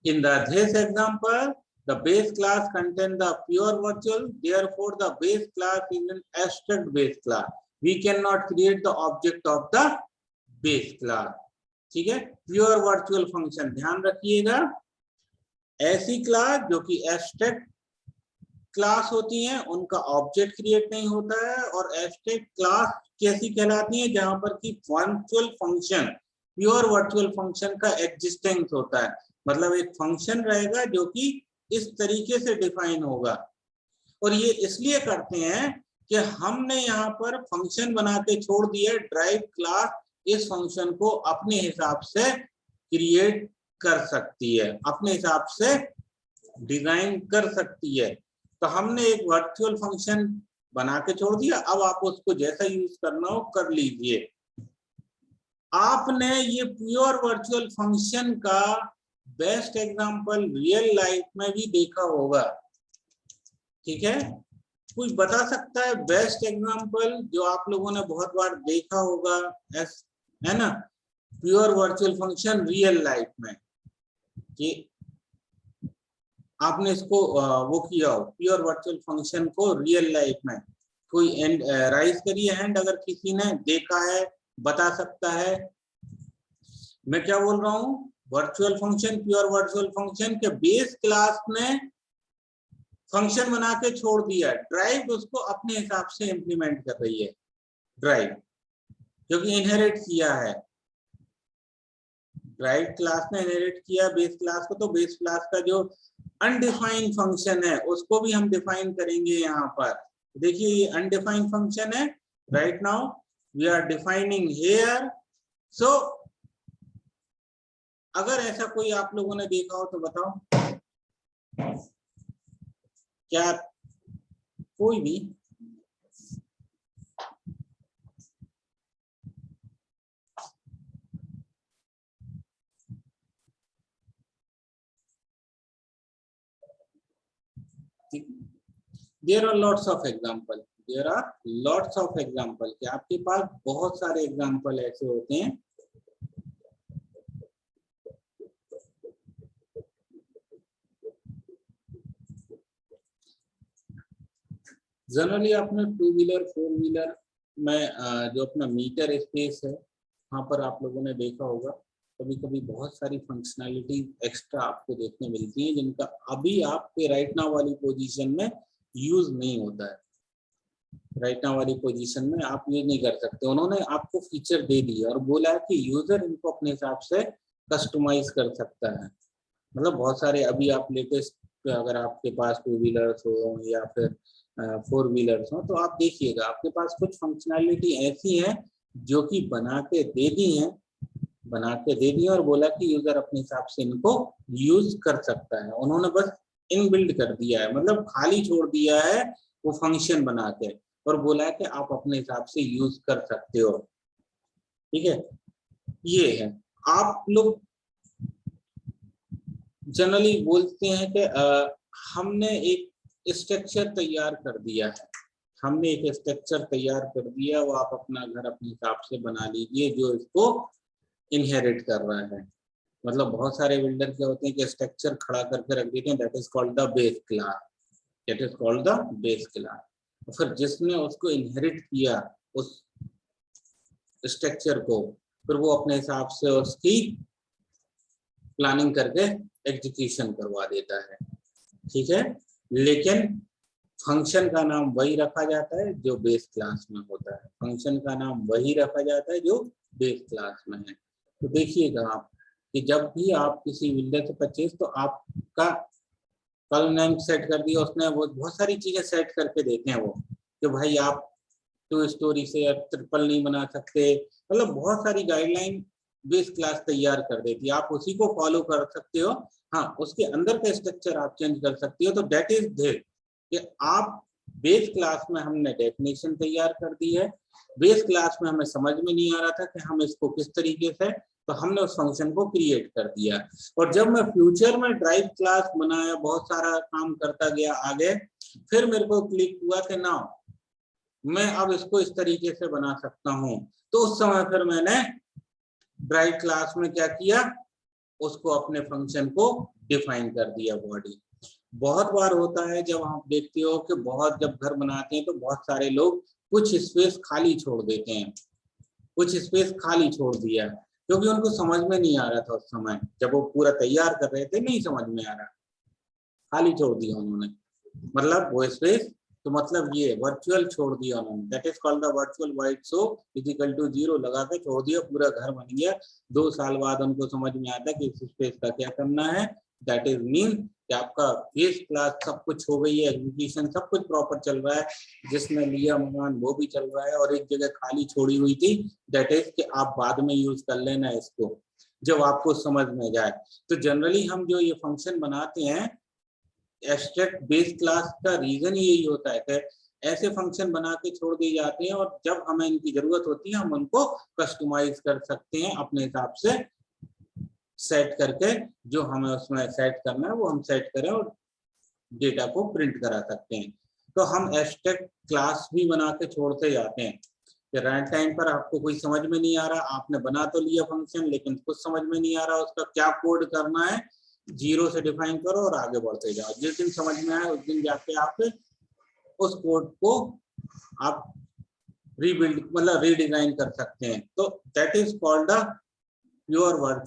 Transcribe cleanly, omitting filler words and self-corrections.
In this example, the base class contains the pure virtual, therefore the base class is an abstract base class. We cannot create the object of the base class. ठीक है, pure virtual function, ध्यान रखिएगा, ऐसी class जो कि abstract class होती हैं उनका ऑब्जेक्ट क्रिएट नहीं होता है, और एब्स्ट्रैक्ट क्लास कैसी कहलाती है, जहां पर कि virtual function, pure virtual function का एग्जिस्टेंस होता है, मतलब एक फंक्शन रहेगा जो कि इस तरीके से डिफाइन होगा। और ये इसलिए करते हैं कि हमने यहाँ पर फंक्शन बना के छोड़ दिया, ड्राइव क्लास इस फंक्शन को अपने हिसाब से क्रिएट कर सकती है, अपने हिसाब से डिजाइन कर सकती है। तो हमने एक वर्चुअल फंक्शन बना के छोड़ दिया, अब आप उसको जैसा यूज करना हो कर लीजिए। आपने ये प्योर वर्चुअल फंक्शन का बेस्ट एग्जांपल रियल लाइफ में भी देखा होगा, ठीक है, कोई बता सकता है बेस्ट एग्जांपल जो आप लोगों ने बहुत बार देखा होगा, है ना, pure virtual function real life में, कि आपने इसको वो किया हो प्योर वर्चुअल फंक्शन को रियल लाइफ में। कोई राइज करिए हैंड अगर किसी ने देखा है, बता सकता है। मैं क्या बोल रहा हूँ, virtual function, pure virtual function के बेस क्लास ने फंक्शन बना के छोड़ दिया, ड्राइव उसको अपने हिसाब से इंप्लीमेंट कर रही है, ड्राइव जो कि इनहेरिट किया है, ड्राइव क्लास ने इनहेरिट किया बेस क्लास को। तो बेस क्लास का जो अनडिफाइंड फंक्शन है उसको भी हम डिफाइन करेंगे यहाँ पर। देखिए ये अनडिफाइंड फंक्शन है, right now we are defining here. So अगर ऐसा कोई आप लोगों ने देखा हो तो बताओ, क्या कोई भी? There are lots of example. There are lots of example. कि आपके पास बहुत सारे एग्जाम्पल ऐसे होते हैं जनरली अपने टू व्हीलर फोर व्हीलर में जो अपना मीटर स्पेस है वहाँ पर आप लोगों ने देखा होगा कभी कभी बहुत सारी फंक्शनैलिटी एक्स्ट्रा आपको देखने मिलती है जिनका अभी आपके राइट नाउ वाली पोजीशन में यूज नहीं होता है, राइट नाउ वाली पोजीशन में आप यूज नहीं कर सकते। उन्होंने आपको फीचर दे दिया और बोला है कि यूजर इनको अपने हिसाब से कस्टमाइज कर सकता है। मतलब बहुत सारे अभी आप लेटेस्ट अगर आपके पास टू व्हीलर्स हो या फिर फोर व्हीलर्स हो तो आप देखिएगा आपके पास कुछ फंक्शनैलिटी ऐसी है जो कि बना के दे दी है और बोला कि यूजर अपने हिसाब से इनको यूज कर सकता है। उन्होंने बस इनबिल्ड कर दिया है, मतलब खाली छोड़ दिया है वो फंक्शन बना के और बोला है कि आप अपने हिसाब से यूज कर सकते हो, ठीक है। ये है, आप लोग जनरली बोलते हैं कि हमने एक स्ट्रक्चर तैयार कर दिया है, वो आप अपना घर अपने हिसाब से बना लीजिए जो इसको इनहेरिट कर रहा है। मतलब बहुत सारे बिल्डर क्या होते हैं कि स्ट्रक्चर खड़ा करके रख देते हैं, that is called the base class. फिर जिसने उसको इनहेरिट किया उस स्ट्रक्चर को फिर वो अपने हिसाब से उसकी प्लानिंग करके एग्जीक्यूशन करवा देता है, ठीक है। लेकिन फंक्शन का नाम वही रखा जाता है जो बेस क्लास में होता है, बेस क्लास में है। तो देखिएगा आप कि जब भी आप किसी बिल्डर से परचेज, तो आपका कल नेम सेट कर दिया उसने, वो बहुत सारी चीजें सेट करके देते हैं वो कि भाई आप 2 स्टोरी से ट्रिपल नहीं बना सकते, मतलब बहुत सारी गाइडलाइन बेस क्लास तैयार कर देती है, आप उसी को फॉलो कर सकते हो। हाँ, उसके अंदर का स्ट्रक्चर आप चेंज कर सकते हो। तो दैट इज देयर कि आप बेस क्लास में हमने डेफिनेशन तैयार कर दी है, बेस क्लास में हमें समझ में नहीं आ रहा था कि हम इसको किस तरीके से, तो हमने उस फंक्शन को क्रिएट कर दिया। और जब मैं फ्यूचर में ड्राइव क्लास बनाया, बहुत सारा काम करता गया आगे, फिर मेरे को क्लिक हुआ कि ना मैं अब इसको इस तरीके से बना सकता हूँ। तो उस समय फिर मैंने ड्राइव क्लास में क्या किया, उसको अपने फंक्शन को डिफाइन कर दिया बॉडी। बहुत बार होता है जब आप देखते हो कि बहुत जब घर बनाते हैं तो बहुत सारे लोग कुछ स्पेस खाली छोड़ देते हैं, कुछ स्पेस खाली छोड़ दिया क्योंकि उनको समझ में नहीं आ रहा था उस समय जब वो पूरा तैयार कर रहे थे, नहीं समझ में आ रहा, खाली छोड़ दिया उन्होंने, मतलब वो स्पेस, तो मतलब ये वर्चुअल छोड़ दिया उन्होंने, that is called the virtual wide show equal to 0 लगा के छोड़ दिया, पूरा घर बन गया। 2 साल बाद उनको समझ में आता कि इस स्पेस का क्या करना है, दैट इज मीन कि आपका बेस क्लास सब कुछ हो गई है, एग्जीक्यूशन सब कुछ प्रॉपर चल रहा है, जिसमें लिया मकान वो भी चल रहा है और एक जगह खाली छोड़ी हुई थी, दैट इज कि आप बाद में यूज कर लेना इसको जब आपको समझ में जाए। तो जनरली हम जो ये फंक्शन बनाते हैं एब्स्ट्रैक्ट बेस क्लास का रीजन यही होता है कि ऐसे फंक्शन बना के छोड़ दिए जाते हैं और जब हमें इनकी जरूरत होती है हम उनको कस्टमाइज कर सकते हैं अपने हिसाब से सेट करके, जो हमें उसमें सेट करना है वो हम सेट करें और डेटा को प्रिंट करा सकते हैं। तो हम एब्स्ट्रैक्ट क्लास भी बना के छोड़ते जाते हैं कि राइट टाइम पर आपको कोई समझ में नहीं आ रहा, आपने बना तो लिया फंक्शन लेकिन कुछ समझ में नहीं आ रहा उसका क्या कोड करना है, 0 से डिफाइन करो और आगे बढ़ते जाओ, जिस दिन समझ में आए उस दिन जाके आप उस कोड को आप रीबिल्ड मतलब रीडिजाइन कर सकते हैं। तो that is called the pure work